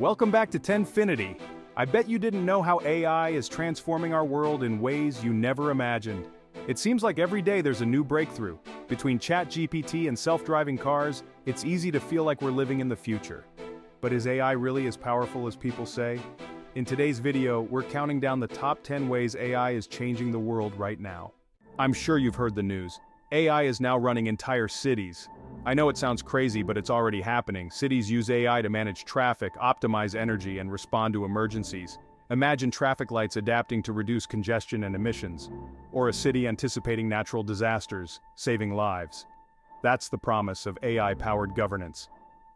Welcome back to Tenfinity. I bet you didn't know how AI is transforming our world in ways you never imagined. It seems like every day there's a new breakthrough. Between ChatGPT and self-driving cars, it's easy to feel like we're living in the future. But is AI really as powerful as people say? In today's video, we're counting down the top 10 ways AI is changing the world right now. I'm sure you've heard the news. AI is now running entire cities. I know it sounds crazy, but it's already happening. Cities use AI to manage traffic, optimize energy, and respond to emergencies. Imagine traffic lights adapting to reduce congestion and emissions. Or a city anticipating natural disasters, saving lives. That's the promise of AI-powered governance.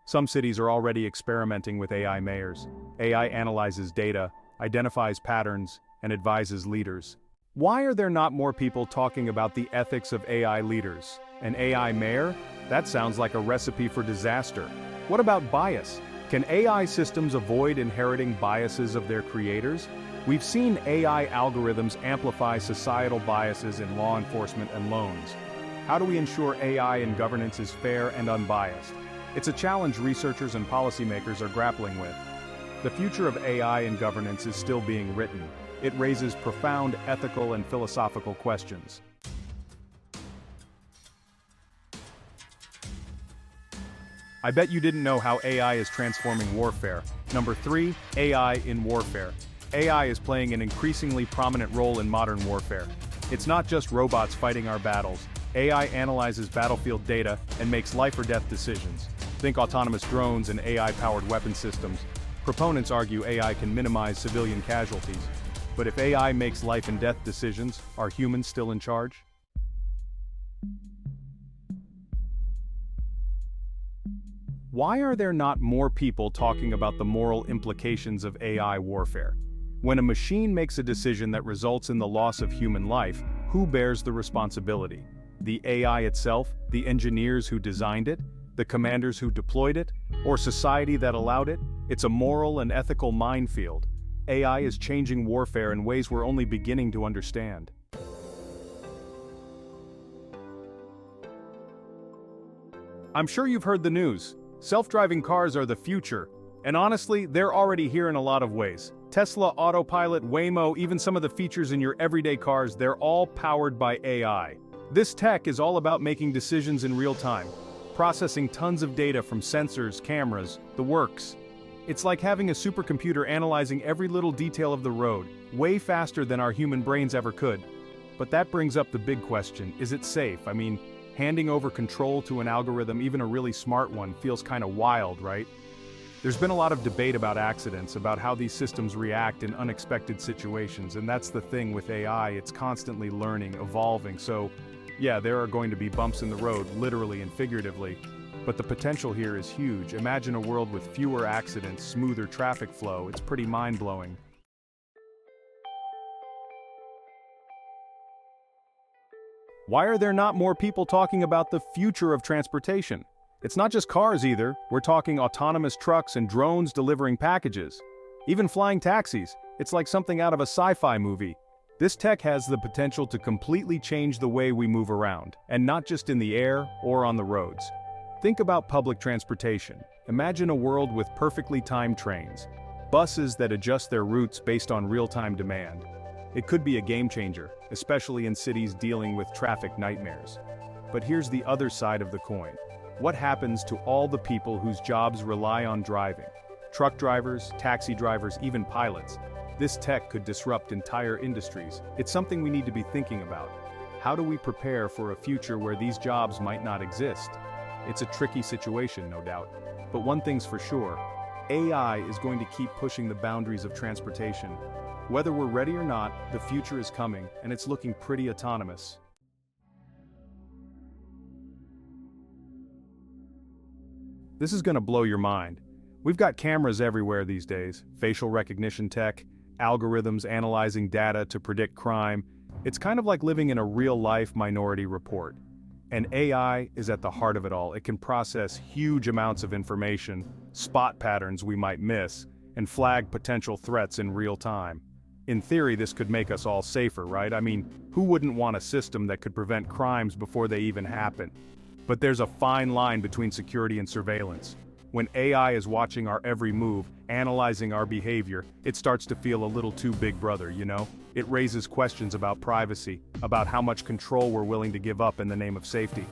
Some cities are already experimenting with AI mayors. AI analyzes data, identifies patterns, and advises leaders. Why are there not more people talking about the ethics of AI leaders? An AI mayor? That sounds like a recipe for disaster. What about bias? Can AI systems avoid inheriting biases of their creators? We've seen AI algorithms amplify societal biases in law enforcement and loans. How do we ensure AI in governance is fair and unbiased? It's a challenge researchers and policymakers are grappling with. The future of AI in governance is still being written. It raises profound ethical and philosophical questions. I bet you didn't know how AI is transforming warfare. Number 3, AI in warfare. AI is playing an increasingly prominent role in modern warfare. It's not just robots fighting our battles. AI analyzes battlefield data and makes life or death decisions. Think autonomous drones and AI-powered weapon systems. Proponents argue AI can minimize civilian casualties. But if AI makes life and death decisions, are humans still in charge? Why are there not more people talking about the moral implications of AI warfare? When a machine makes a decision that results in the loss of human life, who bears the responsibility? The AI itself, the engineers who designed it, the commanders who deployed it, or society that allowed it? It's a moral and ethical minefield. AI is changing warfare in ways we're only beginning to understand. I'm sure you've heard the news. Self-driving cars are the future, and honestly, they're already here in a lot of ways. Tesla, Autopilot, Waymo, even some of the features in your everyday cars, they're all powered by AI. This tech is all about making decisions in real time, processing tons of data from sensors, cameras, the works. It's like having a supercomputer analyzing every little detail of the road, way faster than our human brains ever could. But that brings up the big question, is it safe? Handing over control to an algorithm, even a really smart one, feels kind of wild, right? There's been a lot of debate about accidents, about how these systems react in unexpected situations, and that's the thing with AI, it's constantly learning, evolving, so yeah, there are going to be bumps in the road, literally and figuratively. But the potential here is huge. Imagine a world with fewer accidents, smoother traffic flow. It's pretty mind-blowing. Why are there not more people talking about the future of transportation? It's not just cars either. We're talking autonomous trucks and drones delivering packages. Even flying taxis. It's like something out of a sci-fi movie. This tech has the potential to completely change the way we move around, and not just in the air or on the roads. Think about public transportation. Imagine a world with perfectly timed trains, buses that adjust their routes based on real-time demand. It could be a game changer, especially in cities dealing with traffic nightmares. But here's the other side of the coin. What happens to all the people whose jobs rely on driving? Truck drivers, taxi drivers, even pilots. This tech could disrupt entire industries. It's something we need to be thinking about. How do we prepare for a future where these jobs might not exist? It's a tricky situation, no doubt. But one thing's for sure, AI is going to keep pushing the boundaries of transportation. Whether we're ready or not, the future is coming, and it's looking pretty autonomous. This is going to blow your mind. We've got cameras everywhere these days, facial recognition tech, algorithms analyzing data to predict crime. It's kind of like living in a real-life Minority Report. And AI is at the heart of it all. It can process huge amounts of information, spot patterns we might miss, and flag potential threats in real time. In theory, this could make us all safer, right? Who wouldn't want a system that could prevent crimes before they even happen? But there's a fine line between security and surveillance. When AI is watching our every move, analyzing our behavior, it starts to feel a little too big brother, you know? It raises questions about privacy, about how much control we're willing to give up in the name of safety.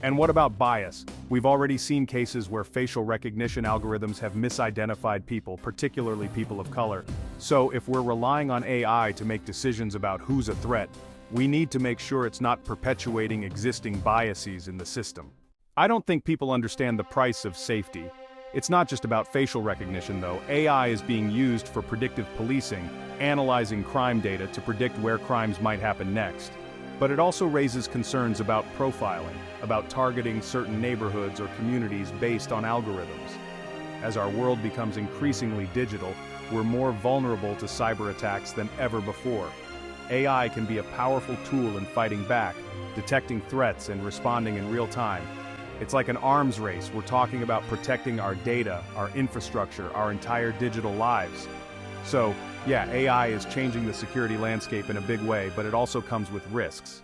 And what about bias? We've already seen cases where facial recognition algorithms have misidentified people, particularly people of color. So if we're relying on AI to make decisions about who's a threat, we need to make sure it's not perpetuating existing biases in the system. I don't think people understand the price of safety. It's not just about facial recognition though. AI is being used for predictive policing, analyzing crime data to predict where crimes might happen next. But it also raises concerns about profiling, about targeting certain neighborhoods or communities based on algorithms. As our world becomes increasingly digital, we're more vulnerable to cyber attacks than ever before. AI can be a powerful tool in fighting back, detecting threats and responding in real time. It's like an arms race. We're talking about protecting our data, our infrastructure, our entire digital lives. So, yeah, AI is changing the security landscape in a big way, but it also comes with risks.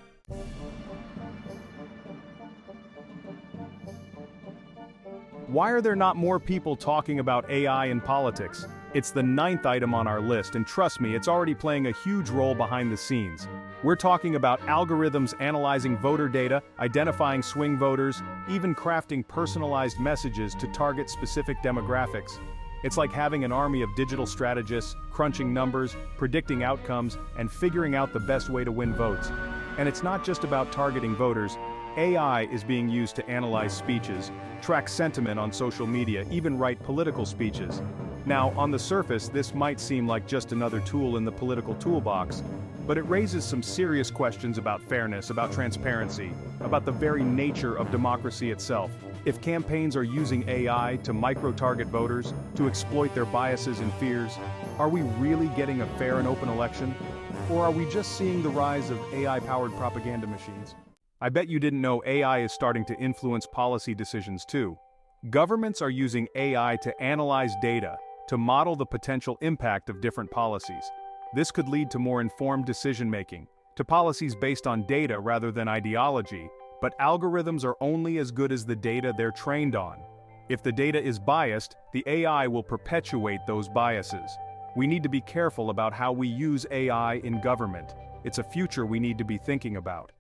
Why are there not more people talking about AI in politics? It's the 9th item on our list, and trust me, it's already playing a huge role behind the scenes. We're talking about algorithms analyzing voter data, identifying swing voters, even crafting personalized messages to target specific demographics. It's like having an army of digital strategists, crunching numbers, predicting outcomes, and figuring out the best way to win votes. And it's not just about targeting voters. AI is being used to analyze speeches, track sentiment on social media, even write political speeches. Now, on the surface, this might seem like just another tool in the political toolbox, but it raises some serious questions about fairness, about transparency, about the very nature of democracy itself. If campaigns are using AI to micro-target voters, to exploit their biases and fears, are we really getting a fair and open election? Or are we just seeing the rise of AI-powered propaganda machines? I bet you didn't know AI is starting to influence policy decisions too. Governments are using AI to analyze data, to model the potential impact of different policies. This could lead to more informed decision-making, to policies based on data rather than ideology, but algorithms are only as good as the data they're trained on. If the data is biased, the AI will perpetuate those biases. We need to be careful about how we use AI in government. It's a future we need to be thinking about.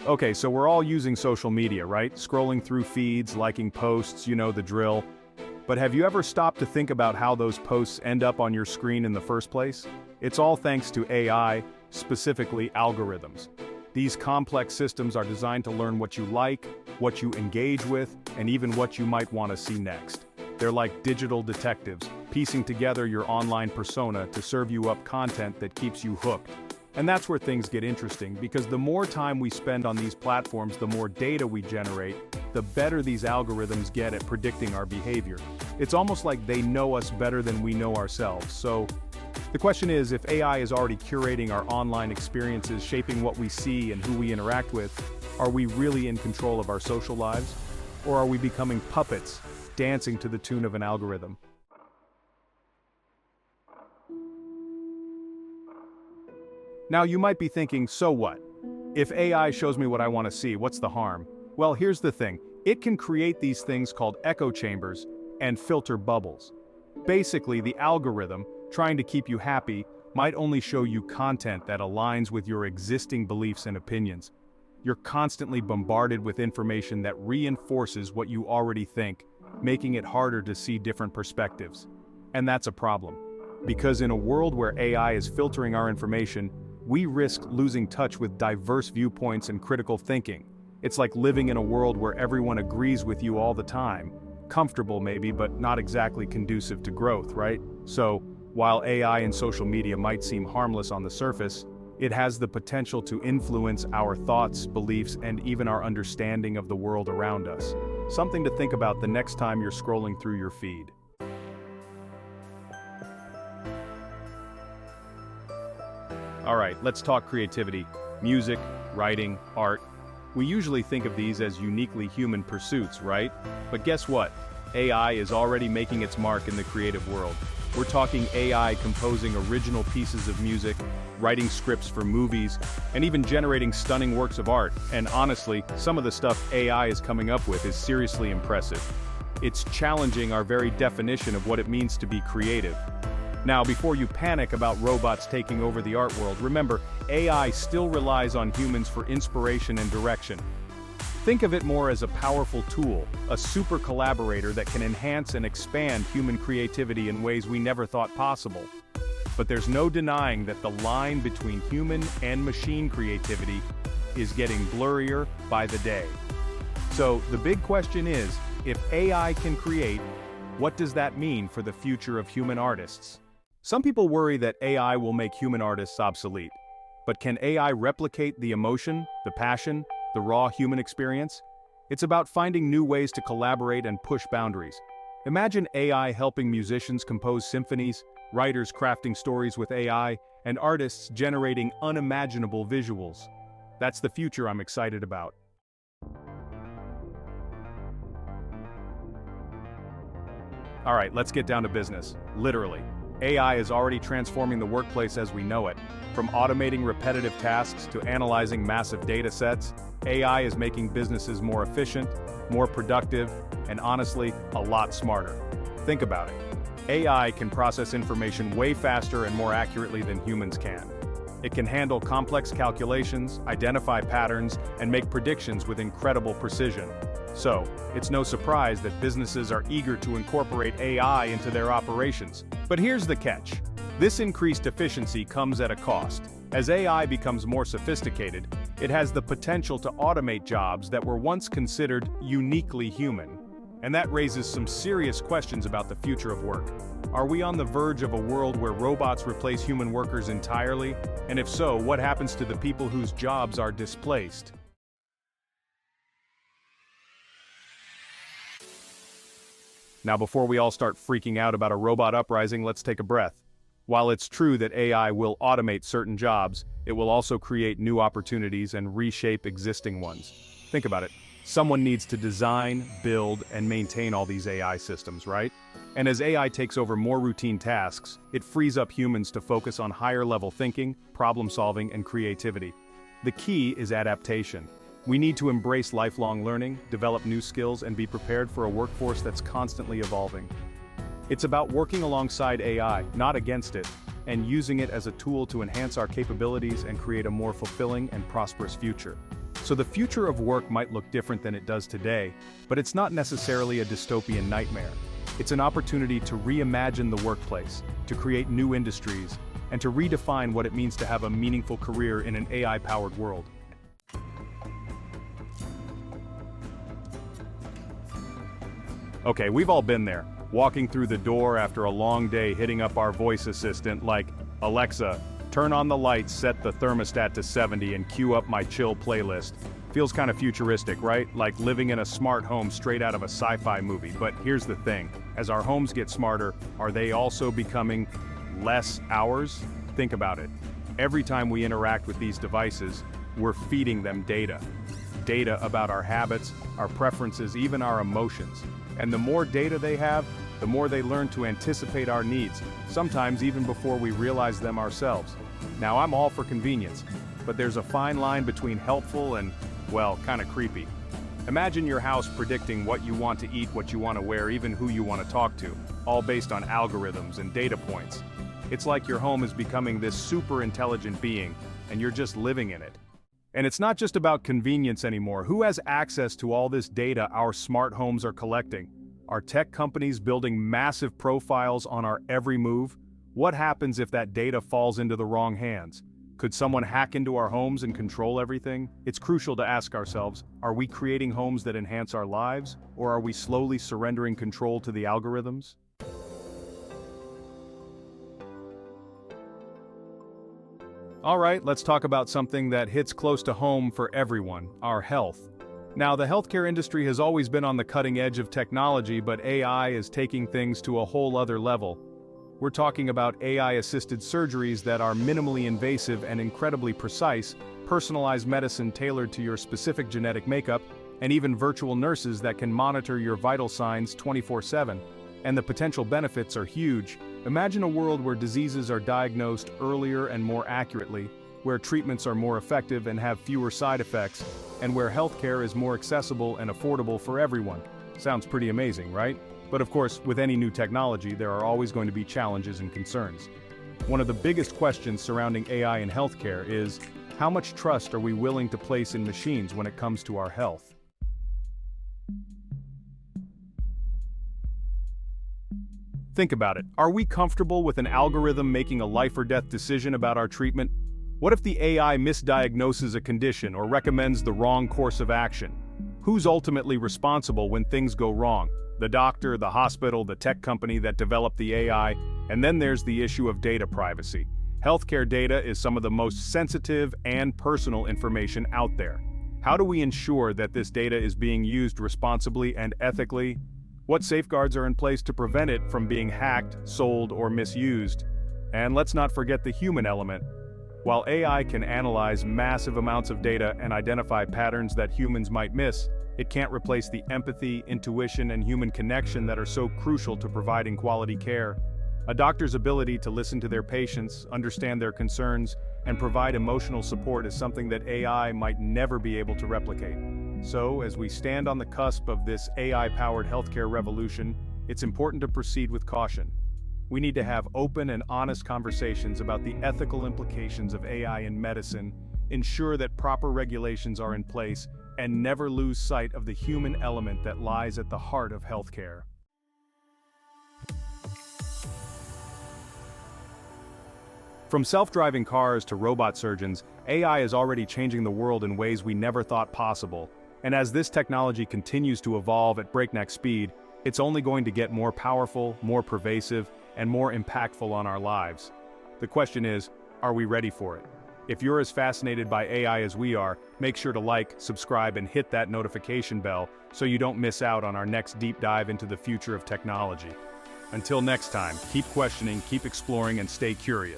Okay, so we're all using social media, right? Scrolling through feeds, liking posts, you know the drill. But have you ever stopped to think about how those posts end up on your screen in the first place? It's all thanks to AI, specifically algorithms. These complex systems are designed to learn what you like, what you engage with, and even what you might want to see next. They're like digital detectives, piecing together your online persona to serve you up content that keeps you hooked. And that's where things get interesting, because the more time we spend on these platforms, the more data we generate, the better these algorithms get at predicting our behavior. It's almost like they know us better than we know ourselves. So the question is, if AI is already curating our online experiences, shaping what we see and who we interact with, are we really in control of our social lives? Or are we becoming puppets, dancing to the tune of an algorithm? Now you might be thinking, so what? If AI shows me what I want to see, what's the harm? Well, here's the thing. It can create these things called echo chambers and filter bubbles. Basically, the algorithm, trying to keep you happy, might only show you content that aligns with your existing beliefs and opinions. You're constantly bombarded with information that reinforces what you already think, making it harder to see different perspectives. And that's a problem. Because in a world where AI is filtering our information, we risk losing touch with diverse viewpoints and critical thinking. It's like living in a world where everyone agrees with you all the time. Comfortable maybe, but not exactly conducive to growth, right? So, while AI and social media might seem harmless on the surface, it has the potential to influence our thoughts, beliefs, and even our understanding of the world around us. Something to think about the next time you're scrolling through your feed. Alright, let's talk creativity. Music, writing, art. We usually think of these as uniquely human pursuits, right? But guess what? AI is already making its mark in the creative world. We're talking AI composing original pieces of music, writing scripts for movies, and even generating stunning works of art. And honestly, some of the stuff AI is coming up with is seriously impressive. It's challenging our very definition of what it means to be creative. Now, before you panic about robots taking over the art world, remember, AI still relies on humans for inspiration and direction. Think of it more as a powerful tool, a super collaborator that can enhance and expand human creativity in ways we never thought possible. But there's no denying that the line between human and machine creativity is getting blurrier by the day. So, the big question is, if AI can create, what does that mean for the future of human artists? Some people worry that AI will make human artists obsolete. But can AI replicate the emotion, the passion, the raw human experience? It's about finding new ways to collaborate and push boundaries. Imagine AI helping musicians compose symphonies, writers crafting stories with AI, and artists generating unimaginable visuals. That's the future I'm excited about. All right, let's get down to business. Literally, AI is already transforming the workplace as we know it. From automating repetitive tasks to analyzing massive data sets, AI is making businesses more efficient, more productive, and honestly, a lot smarter. Think about it. AI can process information way faster and more accurately than humans can. It can handle complex calculations, identify patterns, and make predictions with incredible precision. So, it's no surprise that businesses are eager to incorporate AI into their operations. But here's the catch. This increased efficiency comes at a cost. As AI becomes more sophisticated, it has the potential to automate jobs that were once considered uniquely human. And that raises some serious questions about the future of work. Are we on the verge of a world where robots replace human workers entirely? And if so, what happens to the people whose jobs are displaced? Now, before we all start freaking out about a robot uprising, let's take a breath. While it's true that AI will automate certain jobs, it will also create new opportunities and reshape existing ones. Think about it. Someone needs to design, build, and maintain all these AI systems, right? And as AI takes over more routine tasks, it frees up humans to focus on higher-level thinking, problem-solving, and creativity. The key is adaptation. We need to embrace lifelong learning, develop new skills, and be prepared for a workforce that's constantly evolving. It's about working alongside AI, not against it, and using it as a tool to enhance our capabilities and create a more fulfilling and prosperous future. So the future of work might look different than it does today, but it's not necessarily a dystopian nightmare. It's an opportunity to reimagine the workplace, to create new industries, and to redefine what it means to have a meaningful career in an AI-powered world. Okay, we've all been there, walking through the door after a long day, hitting up our voice assistant like, "Alexa, turn on the lights, set the thermostat to 70 and cue up my chill playlist." Feels kind of futuristic, right? Like living in a smart home straight out of a sci-fi movie. But here's the thing, as our homes get smarter, are they also becoming less ours? Think about it. Every time we interact with these devices, we're feeding them data. Data about our habits, our preferences, even our emotions. And the more data they have, the more they learn to anticipate our needs, sometimes even before we realize them ourselves. Now, I'm all for convenience, but there's a fine line between helpful and, well, kind of creepy. Imagine your house predicting what you want to eat, what you want to wear, even who you want to talk to, all based on algorithms and data points. It's like your home is becoming this super intelligent being, and you're just living in it. And it's not just about convenience anymore. Who has access to all this data our smart homes are collecting? Are tech companies building massive profiles on our every move? What happens if that data falls into the wrong hands? Could someone hack into our homes and control everything? It's crucial to ask ourselves, are we creating homes that enhance our lives, or are we slowly surrendering control to the algorithms? All right, let's talk about something that hits close to home for everyone, our health. Now, the healthcare industry has always been on the cutting edge of technology, but AI is taking things to a whole other level. We're talking about AI-assisted surgeries that are minimally invasive and incredibly precise, personalized medicine tailored to your specific genetic makeup, and even virtual nurses that can monitor your vital signs 24/7. And the potential benefits are huge. Imagine a world where diseases are diagnosed earlier and more accurately, where treatments are more effective and have fewer side effects, and where healthcare is more accessible and affordable for everyone. Sounds pretty amazing, right? But of course, with any new technology, there are always going to be challenges and concerns. One of the biggest questions surrounding AI in healthcare is, how much trust are we willing to place in machines when it comes to our health? Think about it. Are we comfortable with an algorithm making a life or death decision about our treatment? What if the AI misdiagnoses a condition or recommends the wrong course of action? Who's ultimately responsible when things go wrong? The doctor, the hospital, the tech company that developed the AI, and then there's the issue of data privacy. Healthcare data is some of the most sensitive and personal information out there. How do we ensure that this data is being used responsibly and ethically? What safeguards are in place to prevent it from being hacked, sold, or misused? And let's not forget the human element. While AI can analyze massive amounts of data and identify patterns that humans might miss, it can't replace the empathy, intuition, and human connection that are so crucial to providing quality care. A doctor's ability to listen to their patients, understand their concerns, and provide emotional support is something that AI might never be able to replicate. So, as we stand on the cusp of this AI-powered healthcare revolution, it's important to proceed with caution. We need to have open and honest conversations about the ethical implications of AI in medicine, ensure that proper regulations are in place, and never lose sight of the human element that lies at the heart of healthcare. From self-driving cars to robot surgeons, AI is already changing the world in ways we never thought possible. And as this technology continues to evolve at breakneck speed, it's only going to get more powerful, more pervasive, and more impactful on our lives. The question is, are we ready for it? If you're as fascinated by AI as we are, make sure to like, subscribe, and hit that notification bell so you don't miss out on our next deep dive into the future of technology. Until next time, keep questioning, keep exploring, and stay curious.